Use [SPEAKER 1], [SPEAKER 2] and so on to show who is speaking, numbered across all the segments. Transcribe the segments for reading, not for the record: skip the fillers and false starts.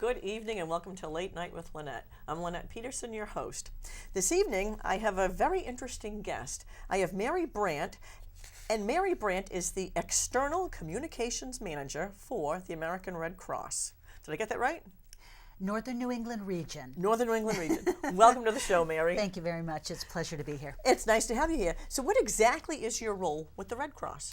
[SPEAKER 1] Good evening and welcome to Late Night with Lenette. I'm Lenette Peterson, your host. This evening, I have a very interesting guest. I have Mary Brandt, and Mary Brandt is the External Communications Manager for the American Red Cross. Did I get that right?
[SPEAKER 2] Northern New England region.
[SPEAKER 1] Northern New England region. Welcome to the show, Mary.
[SPEAKER 2] Thank you very much. It's a pleasure to be here.
[SPEAKER 1] It's nice to have you here. So what exactly is your role with the Red Cross?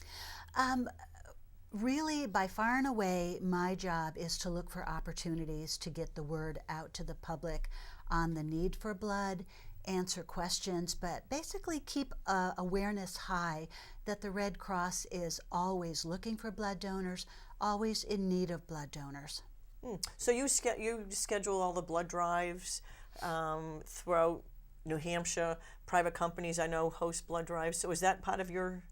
[SPEAKER 2] Really, by far and away, my job is to look for opportunities to get the word out to the public on the need for blood, answer questions, but basically keep awareness high that the Red Cross is always looking for blood donors, always in need of blood donors.
[SPEAKER 1] So you schedule all the blood drives throughout New Hampshire. Private companies, I know, host blood drives. So is that part of your...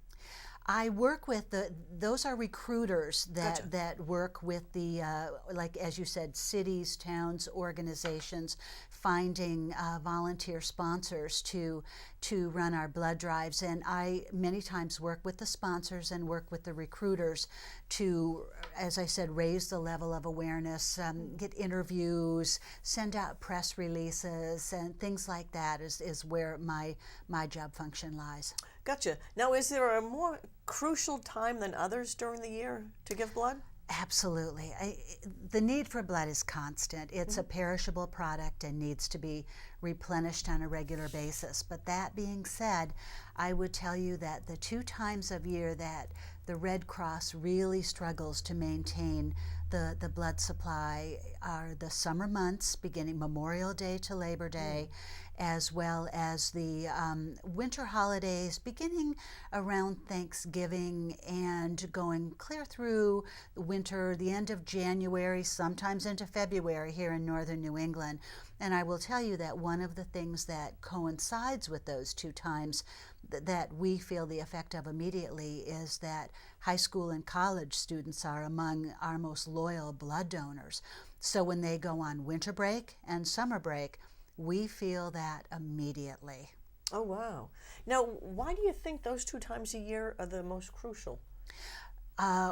[SPEAKER 2] I work with those are recruiters
[SPEAKER 1] Gotcha.
[SPEAKER 2] that work with the, like as you said, cities, towns, organizations, finding volunteer sponsors to run our blood drives. And I many times work with the sponsors and work with the recruiters to, as I said, raise the level of awareness, get interviews, send out press releases, and things like that is where my job function lies.
[SPEAKER 1] Gotcha. Now, is there a more crucial time than others during the year to give blood?
[SPEAKER 2] Absolutely. The need for blood is constant. It's a perishable product and needs to be replenished on a regular basis. But that being said, I would tell you that the 2 times of year that the Red Cross really struggles to maintain the blood supply are the summer months, beginning Memorial Day to Labor Day, as well as the winter holidays beginning around Thanksgiving and going clear through the winter, the end of January, sometimes into February here in northern New England. And I will tell you that one of the things that coincides with those 2 times that we feel the effect of immediately is that high school and college students are among our most loyal blood donors. So when they go on winter break and summer break, we feel that immediately.
[SPEAKER 1] Oh, wow. Now, why do you think those 2 times a year are the most crucial?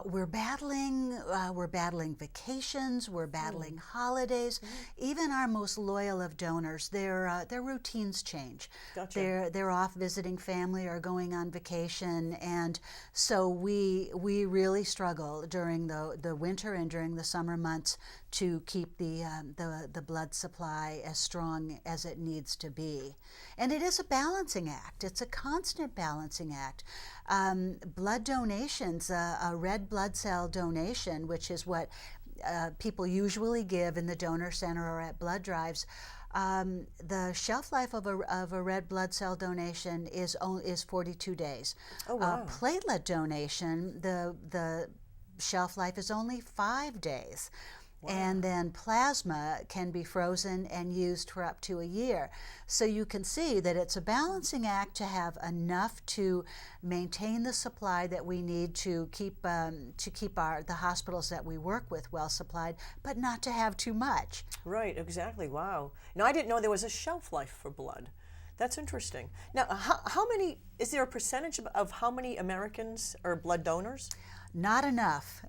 [SPEAKER 2] We're battling vacations, we're battling holidays. Even our most loyal of donors, their routines change.
[SPEAKER 1] Gotcha.
[SPEAKER 2] They're off visiting family or going on vacation, and so we really struggle during the winter and during the summer months to keep the blood supply as strong as it needs to be. And it is a balancing act. It's a constant balancing act. Blood donations, a red blood cell donation, which is what people usually give in the donor center or at blood drives, the shelf life of a red blood cell donation is 42 days.
[SPEAKER 1] Oh, wow.
[SPEAKER 2] Platelet donation, the shelf life is only 5 days. Wow. And then plasma can be frozen and used for up to a year. So you can see that it's a balancing act to have enough to maintain the supply that we need to keep the hospitals that we work with well supplied, but not to have too much.
[SPEAKER 1] Right, exactly. Wow. Now, I didn't know there was a shelf life for blood. That's interesting. Now, is there a percentage of how many Americans are blood donors?
[SPEAKER 2] Not enough.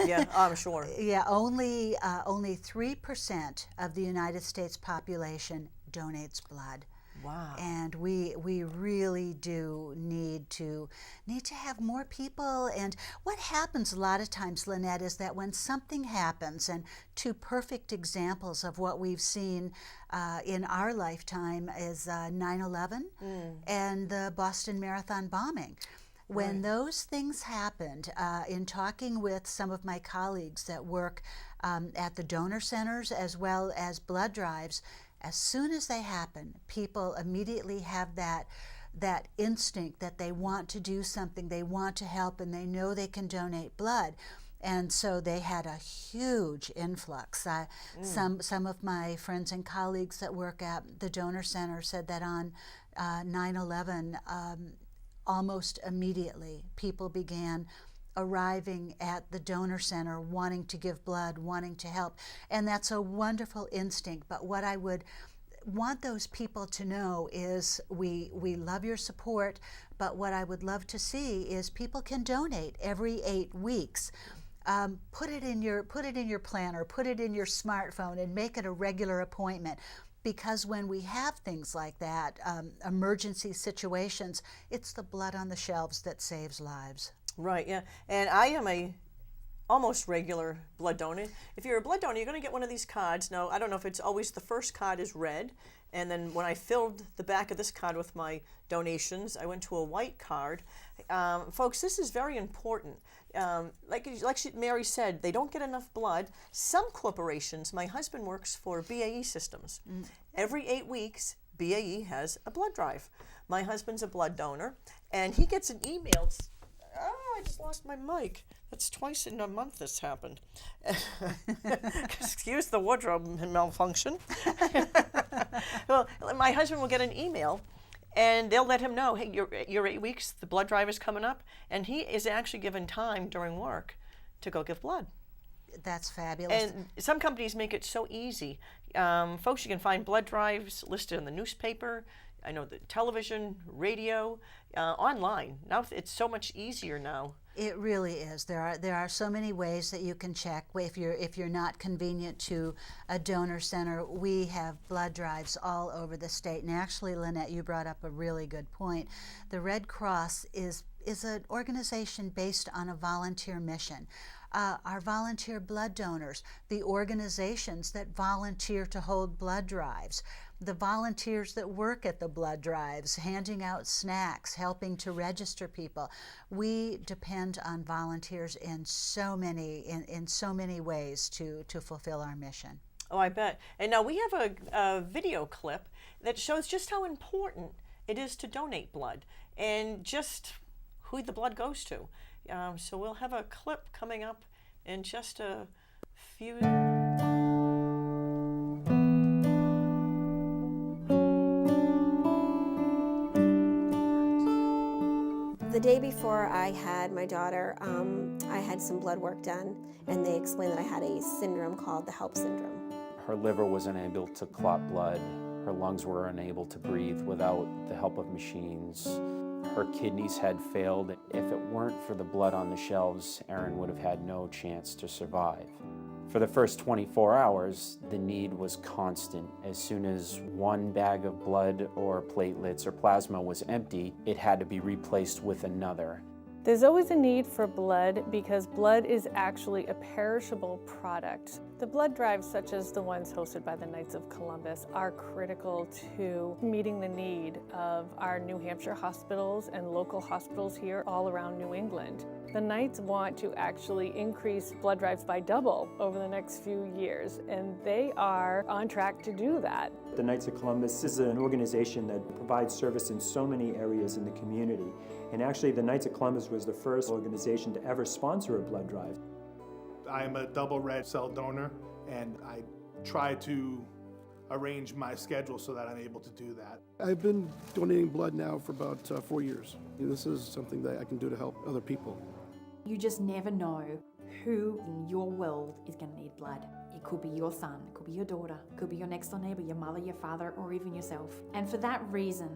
[SPEAKER 1] Yeah, I'm sure.
[SPEAKER 2] Yeah, only 3% of the United States population donates blood.
[SPEAKER 1] Wow.
[SPEAKER 2] And we really do need to have more people. And what happens a lot of times, Lenette, is that when something happens, and 2 perfect examples of what we've seen in our lifetime is 9/11 and the Boston Marathon bombing. When those things happened, in talking with some of my colleagues that work at the donor centers as well as blood drives, as soon as they happen, people immediately have that instinct that they want to do something, they want to help, and they know they can donate blood. And so they had a huge influx. Some of my friends and colleagues that work at the donor center said that on 9/11, almost immediately, people began arriving at the donor center wanting to give blood, wanting to help. And that's a wonderful instinct. But what I would want those people to know is we love your support, but what I would love to see is people can donate every 8 weeks. put it in your planner, put it in your smartphone, and make it a regular appointment. Because when we have things like that, emergency situations, it's the blood on the shelves that saves lives.
[SPEAKER 1] Right, yeah. And I am a almost regular blood donor. If you're a blood donor, you're going to get one of these cards. Now, I don't know if it's always the first card is red, and then when I filled the back of this card with my donations, I went to a white card. Folks, this is very important. Mary said, they don't get enough blood. Some corporations, my husband works for BAE Systems. Every 8 weeks, BAE has a blood drive. My husband's a blood donor, and he gets an email. Oh, I just lost my mic. That's twice in a month this happened. Excuse the wardrobe malfunction. Well, my husband will get an email, and they'll let him know, hey, your 8 weeks, the blood drive is coming up, and he is actually given time during work to go give blood.
[SPEAKER 2] That's fabulous.
[SPEAKER 1] And some companies make it so easy. Folks, you can find blood drives listed in the newspaper, I know the television, radio, online. Now it's so much easier now.
[SPEAKER 2] It really is. There are so many ways that you can check. If you're not convenient to a donor center, we have blood drives all over the state. And actually, Lenette, you brought up a really good point. The Red Cross is an organization based on a volunteer mission. Our volunteer blood donors, the organizations that volunteer to hold blood drives, the volunteers that work at the blood drives, handing out snacks, helping to register people. We depend on volunteers in so many ways to fulfill our mission.
[SPEAKER 1] Oh, I bet. And now we have a video clip that shows just how important it is to donate blood and just who the blood goes to. So we'll have a clip coming up in just a few.
[SPEAKER 3] The day before I had my daughter, I had some blood work done, and they explained that I had a syndrome called the HELP syndrome.
[SPEAKER 4] Her liver was unable to clot blood. Her lungs were unable to breathe without the help of machines. Her kidneys had failed. If it weren't for the blood on the shelves, Erin would have had no chance to survive. For the first 24 hours, the need was constant. As soon as one bag of blood or platelets or plasma was empty, it had to be replaced with another.
[SPEAKER 5] There's always a need for blood because blood is actually a perishable product. The blood drives, such as the ones hosted by the Knights of Columbus, are critical to meeting the need of our New Hampshire hospitals and local hospitals here all around New England. The Knights want to actually increase blood drives by double over the next few years, and they are on track to do that.
[SPEAKER 6] The Knights of Columbus is an organization that provides service in so many areas in the community. And actually, the Knights of Columbus was the first organization to ever sponsor a blood drive.
[SPEAKER 7] I am a double red cell donor, and I try to arrange my schedule so that I'm able to do that.
[SPEAKER 8] I've been donating blood now for about 4 years. This is something that I can do to help other people.
[SPEAKER 9] You just never know who in your world is going to need blood. It could be your son, it could be your daughter, it could be your next door neighbor, your mother, your father, or even yourself. And for that reason,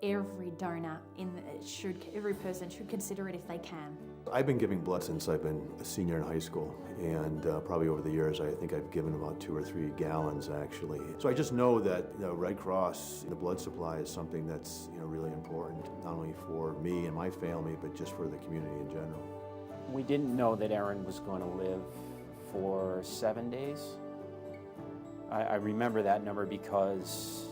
[SPEAKER 9] every donor every person should consider it if they can.
[SPEAKER 10] I've been giving blood since I've been a senior in high school, and probably over the years I think I've given about 2 or 3 gallons actually. So I just know that Red Cross, the blood supply is something that's really important, not only for me and my family, but just for the community in general.
[SPEAKER 4] We didn't know that Erin was going to live for 7 days. I remember that number because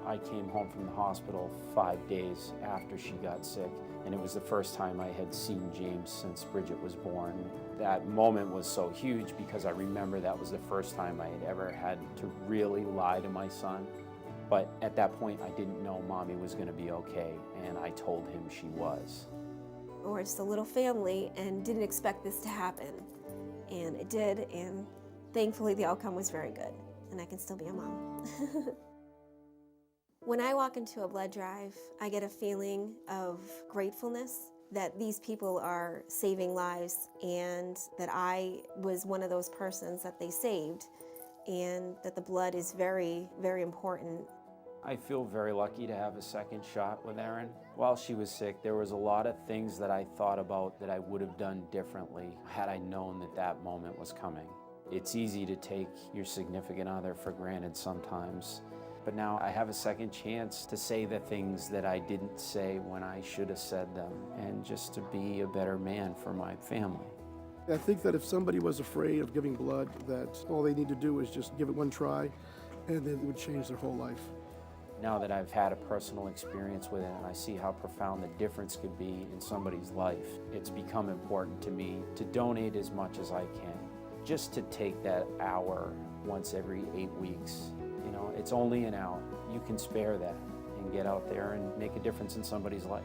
[SPEAKER 4] I came home from the hospital 5 days after she got sick, and it was the first time I had seen James since Bridget was born. That moment was so huge because I remember that was the first time I had ever had to really lie to my son. But at that point, I didn't know Mommy was going to be okay, and I told him she was.
[SPEAKER 3] We're just a little family and didn't expect this to happen. And it did, and thankfully the outcome was very good, and I can still be a mom. When I walk into a blood drive, I get a feeling of gratefulness that these people are saving lives and that I was one of those persons that they saved, and that the blood is very, very important.
[SPEAKER 4] I feel very lucky to have a second shot with Erin. While she was sick, there was a lot of things that I thought about that I would have done differently had I known that that moment was coming. It's easy to take your significant other for granted sometimes, but now I have a second chance to say the things that I didn't say when I should have said them, and just to be a better man for my family.
[SPEAKER 8] I think that if somebody was afraid of giving blood, that all they need to do is just give it one try, and then it would change their whole life.
[SPEAKER 4] Now that I've had a personal experience with it and I see how profound the difference could be in somebody's life, it's become important to me to donate as much as I can. Just to take that hour once every 8 weeks. You know, it's only an hour. You can spare that and get out there and make a difference in somebody's life.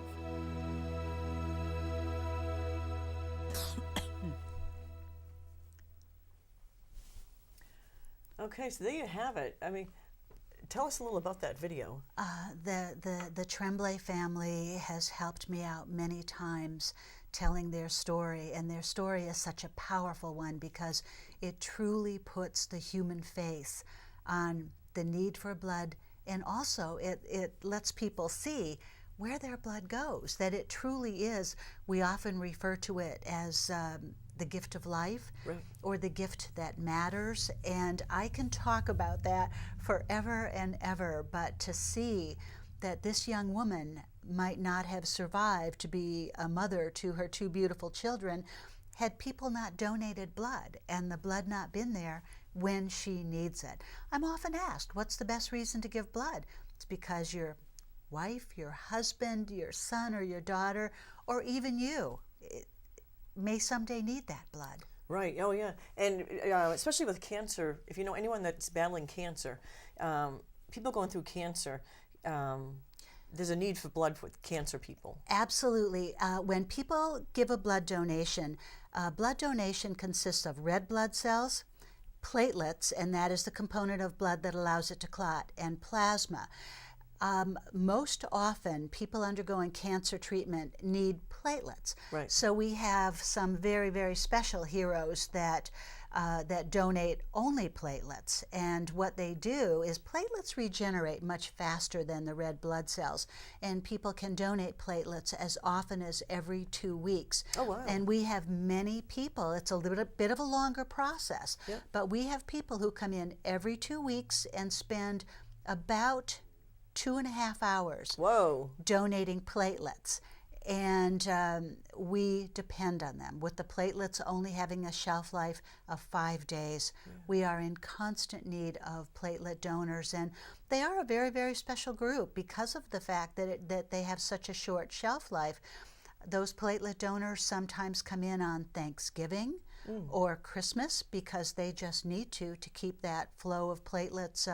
[SPEAKER 1] Okay, so there you have it. I mean, tell us a little about that video.
[SPEAKER 2] The Tremblay family has helped me out many times telling their story, and their story is such a powerful one because it truly puts the human face on the need for blood, and also it lets people see where their blood goes, that it truly is. We often refer to it as the gift of life,
[SPEAKER 1] right,
[SPEAKER 2] or the gift that matters, and I can talk about that forever and ever, but to see that this young woman might not have survived to be a mother to her 2 beautiful children had people not donated blood and the blood not been there when she needs it. I'm often asked, what's the best reason to give blood? It's because your wife, your husband, your son or your daughter, or even you may someday need that blood.
[SPEAKER 1] Right, oh yeah, and especially with cancer, if you know anyone that's battling cancer, people going through cancer, there's a need for blood with cancer people.
[SPEAKER 2] Absolutely. When people give a blood donation consists of red blood cells, platelets, and that is the component of blood that allows it to clot, and plasma. Most often, people undergoing cancer treatment need platelets.
[SPEAKER 1] Right.
[SPEAKER 2] So we have some very, very special heroes that donate only platelets. And what they do is platelets regenerate much faster than the red blood cells. And people can donate platelets as often as every 2 weeks.
[SPEAKER 1] Oh, wow.
[SPEAKER 2] And we have many people, it's a little bit of a longer process,
[SPEAKER 1] Yep.
[SPEAKER 2] but we have people who come in every 2 weeks and spend about 2.5 hours
[SPEAKER 1] Whoa.
[SPEAKER 2] donating platelets, and we depend on them. With the platelets only having a shelf life of 5 days, we are in constant need of platelet donors, and they are a very, very special group because of the fact that they have such a short shelf life. Those platelet donors sometimes come in on Thanksgiving or Christmas because they just need to keep that flow of platelets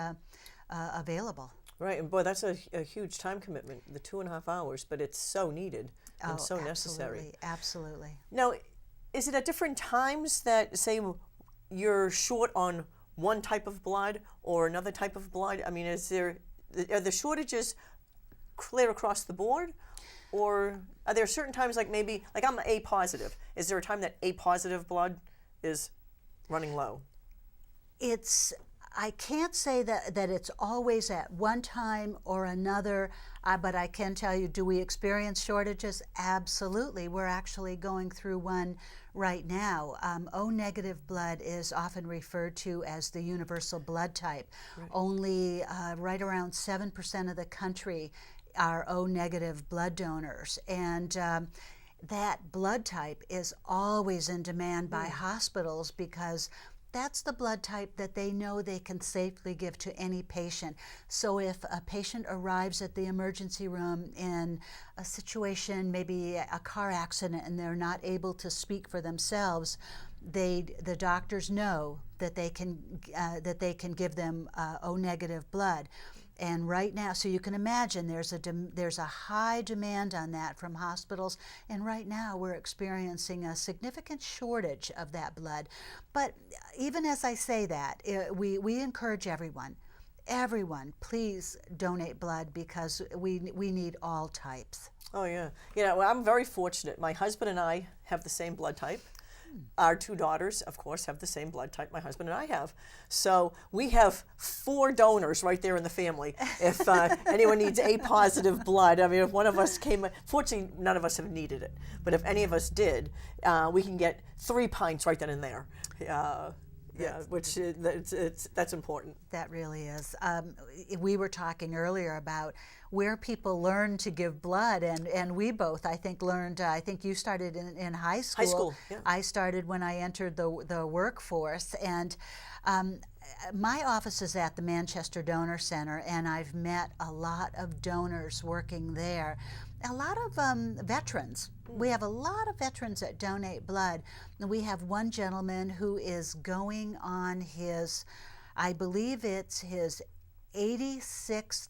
[SPEAKER 2] available.
[SPEAKER 1] Right, and boy, that's a huge time commitment, the 2.5 hours, but it's so needed and so necessary.
[SPEAKER 2] Absolutely.
[SPEAKER 1] Now, is it at different times that, say, you're short on one type of blood or another type of blood? I mean, are the shortages clear across the board? Or are there certain times, like I'm A positive. Is there a time that A positive blood is running low?
[SPEAKER 2] I can't say that it's always at one time or another, but I can tell you, do we experience shortages? Absolutely. We're actually going through one right now. O negative blood is often referred to as the universal blood type. Right. Only right around 7% of the country are O negative blood donors. And that blood type is always in demand by hospitals because that's the blood type that they know they can safely give to any patient. So if a patient arrives at the emergency room in a situation, maybe a car accident, and they're not able to speak for themselves, the doctors know that they can give them O negative blood. And right now, so you can imagine there's a high demand on that from hospitals, and right now we're experiencing a significant shortage of that blood. But even as I say that, we encourage everyone, please donate blood because we need all types.
[SPEAKER 1] Oh yeah, well, I'm very fortunate. My husband and I have the same blood type. Our two daughters, of course, have the same blood type my husband and I have. So we have 4 donors right there in the family. If anyone needs A positive blood, I mean, if one of us came, fortunately, none of us have needed it. But if any of us did, we can get 3 pints right then and there. Which that's important.
[SPEAKER 2] That really is. We were talking earlier about where people learn to give blood, and we both, I think, learned. I think you started in high school.
[SPEAKER 1] High school, yeah.
[SPEAKER 2] I started when I entered the workforce, and my office is at the Manchester Donor Center, and I've met a lot of donors working there. A lot of veterans. We have a lot of veterans that donate blood. We have one gentleman who is going on his, I believe it's his 86th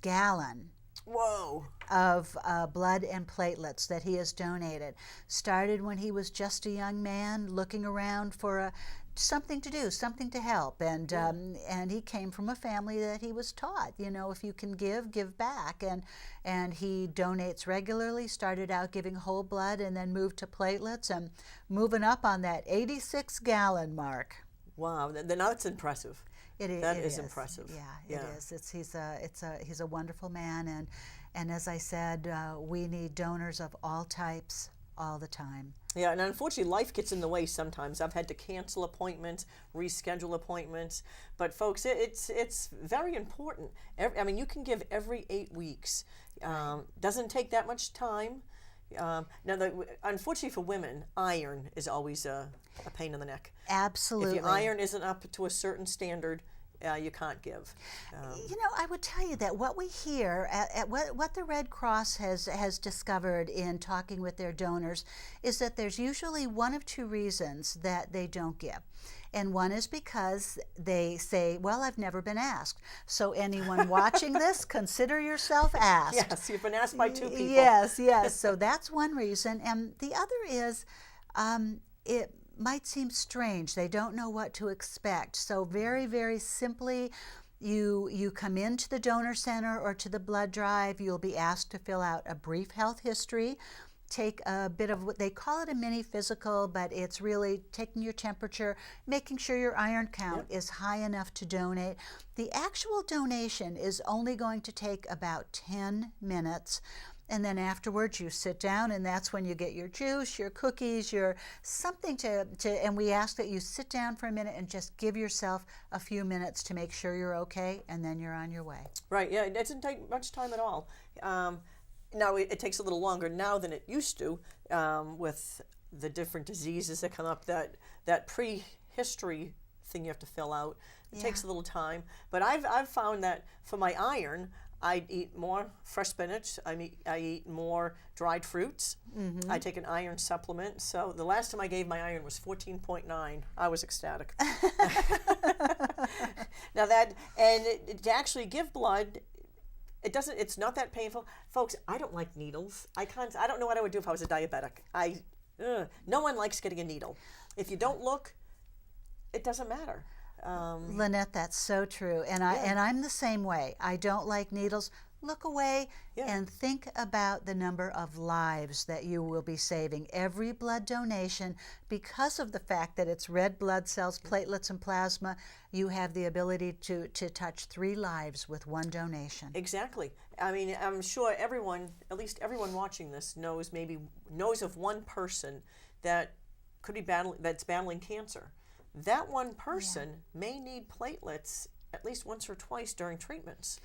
[SPEAKER 2] gallon
[SPEAKER 1] Whoa.
[SPEAKER 2] of blood and platelets that he has donated. Started when he was just a young man looking around for something to do, something to help, and he came from a family that he was taught, if you can give back, and he donates regularly. Started out giving whole blood and then moved to platelets and moving up on that 86-gallon mark.
[SPEAKER 1] Wow, now that's impressive.
[SPEAKER 2] It
[SPEAKER 1] is impressive.
[SPEAKER 2] Yeah, it is. He's a wonderful man, and as I said, we need donors of all types all the time.
[SPEAKER 1] Yeah, and unfortunately, life gets in the way sometimes. I've had to cancel appointments, reschedule appointments. But folks, it's very important. I mean, you can give every 8 weeks. Doesn't take that much time. Now, unfortunately for women, iron is always a pain in the neck.
[SPEAKER 2] Absolutely.
[SPEAKER 1] If your iron isn't up to a certain standard, you can't give.
[SPEAKER 2] I would tell you that what we hear, what the Red Cross has discovered in talking with their donors, is that there's usually one of 2 reasons that they don't give. And one is because they say, well, I've never been asked. So anyone watching this, consider yourself asked.
[SPEAKER 1] Yes, you've been asked by 2 people.
[SPEAKER 2] Yes. So that's one reason. And the other is it might seem strange. They don't know what to expect. So very, very simply, you come into the donor center or to the blood drive. You'll be asked to fill out a brief health history. Take a bit of what they call it a mini physical, but it's really taking your temperature, making sure your iron count is high enough to donate. The actual donation is only going to take about 10 minutes. And then afterwards you sit down, and that's when you get your juice, your cookies, your something and we ask that you sit down for a minute and just give yourself a few minutes to make sure you're okay, and then you're on your way.
[SPEAKER 1] Right, yeah, it doesn't take much time at all. Now it takes a little longer now than it used to with the different diseases that come up, that pre-history thing you have to fill out. It takes a little time. But I've found that for my iron, I eat more fresh spinach. I eat more dried fruits. Mm-hmm. I take an iron supplement. So the last time I gave my iron was 14.9. I was ecstatic. Now to actually give blood, it's not that painful. Folks, I don't like needles. I don't know what I would do if I was a diabetic. No one likes getting a needle. If you don't look, it doesn't matter.
[SPEAKER 2] Lenette, that's so true, and I'm the same way. I don't like needles. Look away and think about the number of lives that you will be saving. Every blood donation, because of the fact that it's red blood cells, platelets, and plasma, you have the ability to touch 3 lives with one donation.
[SPEAKER 1] Exactly. I mean, I'm sure everyone, at least everyone watching this, knows of one person that could be battling cancer. That one person may need platelets at least once or twice during treatments.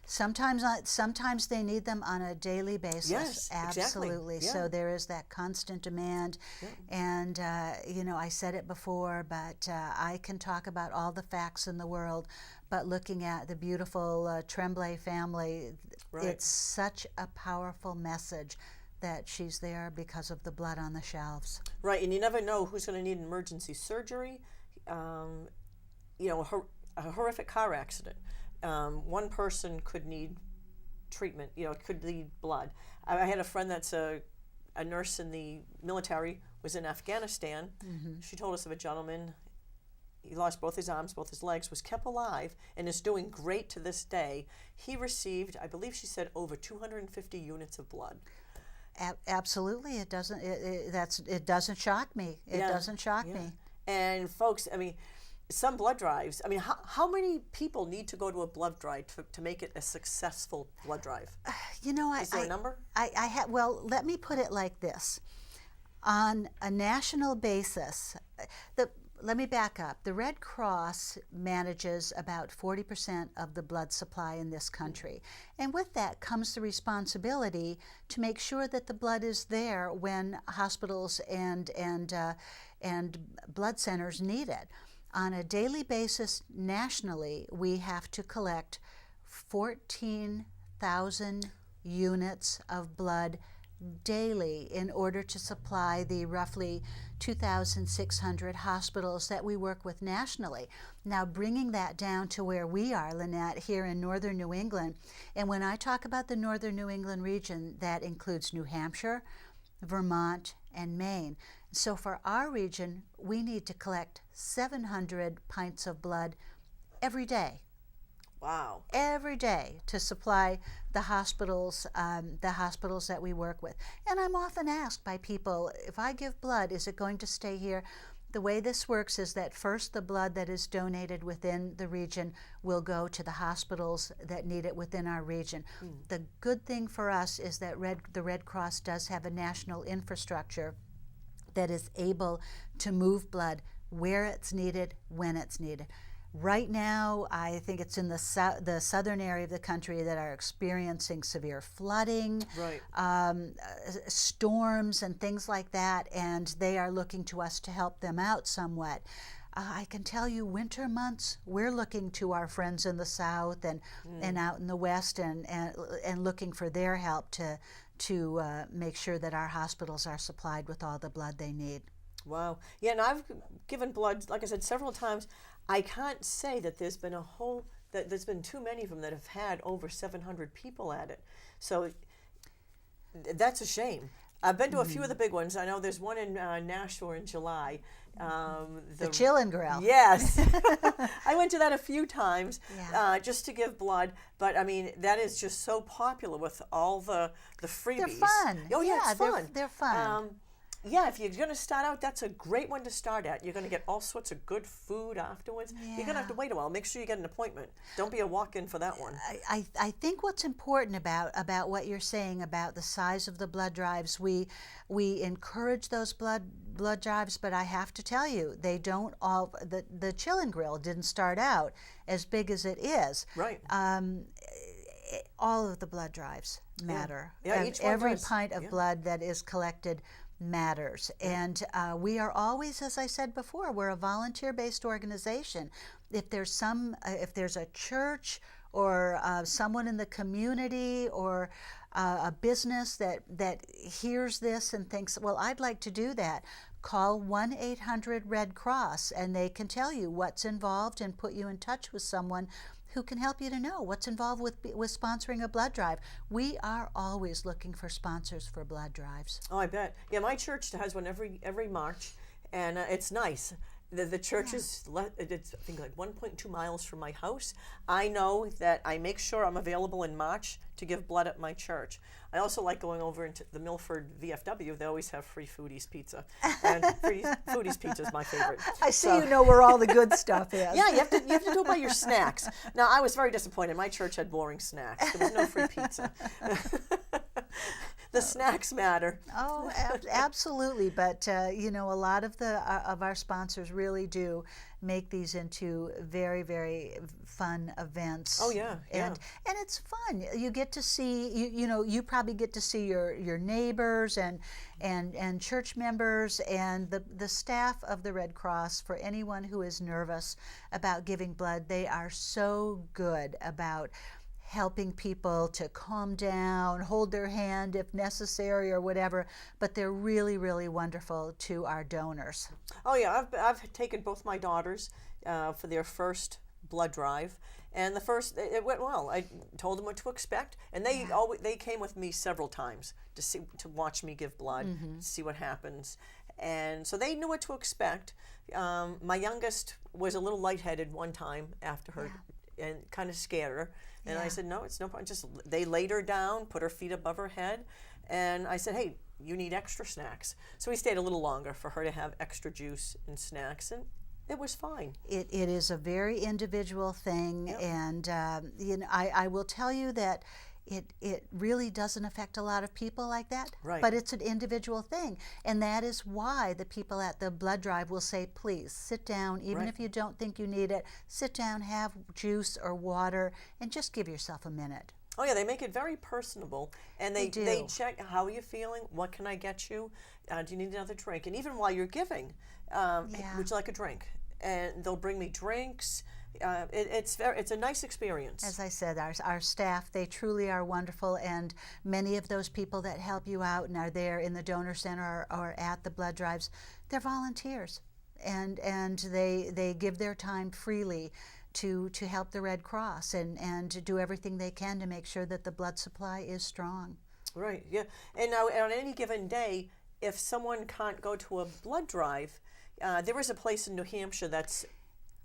[SPEAKER 2] Sometimes they need them on a daily basis.
[SPEAKER 1] Yes,
[SPEAKER 2] absolutely.
[SPEAKER 1] Exactly. Yeah.
[SPEAKER 2] So there is that constant demand, and I said it before, but I can talk about all the facts in the world. But looking at the beautiful Tremblay family, it's such a powerful message that she's there because of the blood on the shelves.
[SPEAKER 1] Right, and you never know who's going to need emergency surgery. A horrific car accident. One person could need treatment, could need blood. I had a friend that's a nurse in the military, was in Afghanistan. Mm-hmm. She told us of a gentleman, he lost both his arms, both his legs, was kept alive, and is doing great to this day. He received, I believe she said, over 250 units of blood.
[SPEAKER 2] Absolutely, it doesn't. It doesn't shock me. It doesn't shock me.
[SPEAKER 1] And folks, I mean, some blood drives. I mean, how many people need to go to a blood drive to make it a successful blood drive?
[SPEAKER 2] You know,
[SPEAKER 1] Is there a number?
[SPEAKER 2] Well, let me put it like this: on a national basis, let me back up. The Red Cross manages about 40% of the blood supply in this country. And with that comes the responsibility to make sure that the blood is there when hospitals and blood centers need it. On a daily basis nationally, we have to collect 14,000 units of blood daily in order to supply the roughly 2,600 hospitals that we work with nationally. Now, bringing that down to where we are, Lenette, here in northern New England, and when I talk about the northern New England region, that includes New Hampshire, Vermont, and Maine. So for our region, we need to collect 700 pints of blood every day.
[SPEAKER 1] Wow.
[SPEAKER 2] Every day to supply the hospitals that we work with. And I'm often asked by people, if I give blood, is it going to stay here? The way this works is that first the blood that is donated within the region will go to the hospitals that need it within our region. The good thing for us is that the Red Cross does have a national infrastructure that is able to move blood where it's needed, when it's needed. Right now, I think it's in the southern area of the country that are experiencing severe flooding, storms and things like that, and they are looking to us to help them out somewhat. I can tell you, winter months, we're looking to our friends in the south and out in the west and looking for their help to make sure that our hospitals are supplied with all the blood they need.
[SPEAKER 1] Wow. Yeah, and I've given blood, like I said, several times. I can't say that there's been there's been too many of them that have had over 700 people at it. So that's a shame. I've been to a few of the big ones. I know there's one in Nashville in July.
[SPEAKER 2] The Chillin' Grill.
[SPEAKER 1] Yes. I went to that a few times just to give blood. But, I mean, that is just so popular with all the freebies.
[SPEAKER 2] They're fun.
[SPEAKER 1] Oh, yeah, it's fun.
[SPEAKER 2] They're fun.
[SPEAKER 1] Yeah, if you're going to start out, that's a great one to start at. You're going to get all sorts of good food afterwards. You're going to have to wait a while. Make sure you get an appointment. Don't be a walk-in for that one.
[SPEAKER 2] I think what's important about what you're saying about the size of the blood drives, we encourage those blood drives, but I have to tell you, they don't all. The Chillin' Grill didn't start out as big as it is.
[SPEAKER 1] Right.
[SPEAKER 2] All of the blood drives matter.
[SPEAKER 1] Yeah, each one
[SPEAKER 2] every
[SPEAKER 1] does.
[SPEAKER 2] pint of blood that is collected matters. And we are always, as I said before, we're a volunteer-based organization. If there's a church or someone in the community or a business that hears this and thinks, well, I'd like to do that, call 1-800-RED-CROSS and they can tell you what's involved and put you in touch with someone who can help you to know what's involved with sponsoring a blood drive. We are always looking for sponsors for blood drives.
[SPEAKER 1] Oh, I bet. Yeah, my church has one every March, and it's nice. The church is, it's, I think, like 1.2 miles from my house. I know that I make sure I'm available in March to give blood at my church. I also like going over into the Milford VFW. They always have free Foodies pizza. And free Foodies pizza is my favorite.
[SPEAKER 2] I see you know where all the good stuff is.
[SPEAKER 1] Yeah, you have to do it by your snacks. Now, I was very disappointed. My church had boring snacks. There was no free pizza. The snacks matter.
[SPEAKER 2] Oh, absolutely. But you know, a lot of our sponsors really do make these into very, very fun events.
[SPEAKER 1] Oh yeah,
[SPEAKER 2] and it's fun. You get to see you probably get to see your neighbors and church members and the staff of the Red Cross. For anyone who is nervous about giving blood, they are so good about helping people to calm down, hold their hand if necessary or whatever, but they're really, really wonderful to our donors.
[SPEAKER 1] Oh yeah, I've taken both my daughters for their first blood drive, and it went well. I told them what to expect, and they came with me several times to watch me give blood, see what happens, and so they knew what to expect. My youngest was a little lightheaded one time after her, and kind of scared her. And I said, no, it's no problem. They laid her down, put her feet above her head, And I said, hey, you need extra snacks. So we stayed a little longer for her to have extra juice and snacks, and it was fine.
[SPEAKER 2] It is a very individual thing, and I will tell you that it really doesn't affect a lot of people like that,
[SPEAKER 1] Right.
[SPEAKER 2] but it's an individual thing, and that is why the people at the blood drive will say, please sit down, even
[SPEAKER 1] Right.
[SPEAKER 2] if you don't think you need it, sit down, have juice or water, and just give yourself a minute.
[SPEAKER 1] Oh yeah, they make it very personable, and
[SPEAKER 2] They
[SPEAKER 1] they
[SPEAKER 2] do.
[SPEAKER 1] check how are you feeling, what can I get you, do you need another drink, and even while you're giving,
[SPEAKER 2] Yeah.
[SPEAKER 1] would you like a drink? And they'll bring me drinks. It's a nice experience.
[SPEAKER 2] As I said, our staff, they truly are wonderful, and many of those people that help you out and are there in the donor center or at the blood drives, they're volunteers, and they give their time freely to help the Red Cross and to do everything they can to make sure that the blood supply is strong.
[SPEAKER 1] Right. Yeah. And now on any given day, if someone can't go to a blood drive, there is a place in New Hampshire that's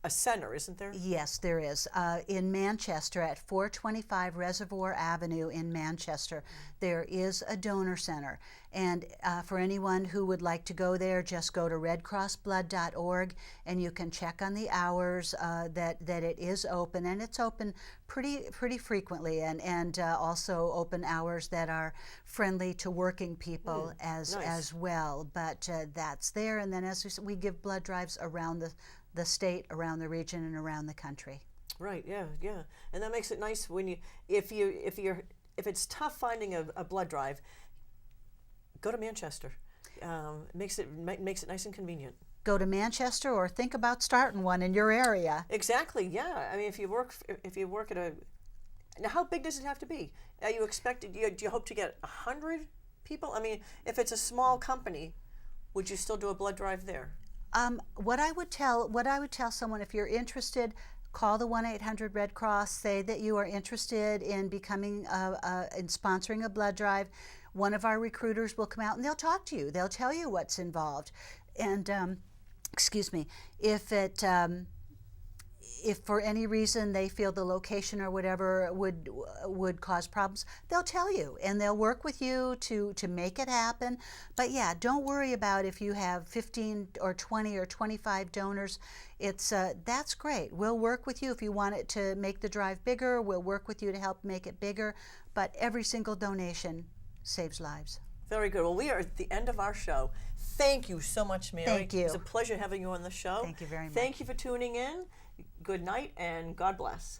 [SPEAKER 1] a center, isn't there?
[SPEAKER 2] Yes, there is. In Manchester, at 425 Reservoir Avenue in Manchester, there is a donor center. And for anyone who would like to go there, just go to redcrossblood.org, and you can check on the hours that it is open. And it's open pretty frequently, and also open hours that are friendly to working people as well. But that's there. And then as we give blood drives around the state, around the region, and around the country.
[SPEAKER 1] Right. Yeah. Yeah. And that makes it nice when if it's tough finding a blood drive, go to Manchester. Makes it nice and convenient.
[SPEAKER 2] Go to Manchester, or think about starting one in your area.
[SPEAKER 1] Exactly. Yeah. I mean, if you work at a, now how big does it have to be? Are you expected? Do you hope to get 100 people? I mean, if it's a small company, would you still do a blood drive there?
[SPEAKER 2] What I would tell someone, if you're interested, call the 1-800 Red Cross. Say that you are interested in becoming in sponsoring a blood drive. One of our recruiters will come out and they'll talk to you. They'll tell you what's involved. And excuse me, if for any reason they feel the location or whatever would cause problems, they'll tell you, and they'll work with you to make it happen. But yeah, don't worry about if you have 15 or 20 or 25 donors. That's great. We'll work with you if you want it to make the drive bigger. We'll work with you to help make it bigger. But every single donation saves lives.
[SPEAKER 1] Very good. Well, we are at the end of our show. Thank you so much, Mary.
[SPEAKER 2] Thank you.
[SPEAKER 1] It was a pleasure having you on the show.
[SPEAKER 2] Thank you very much.
[SPEAKER 1] Thank you for tuning in. Good night and God bless.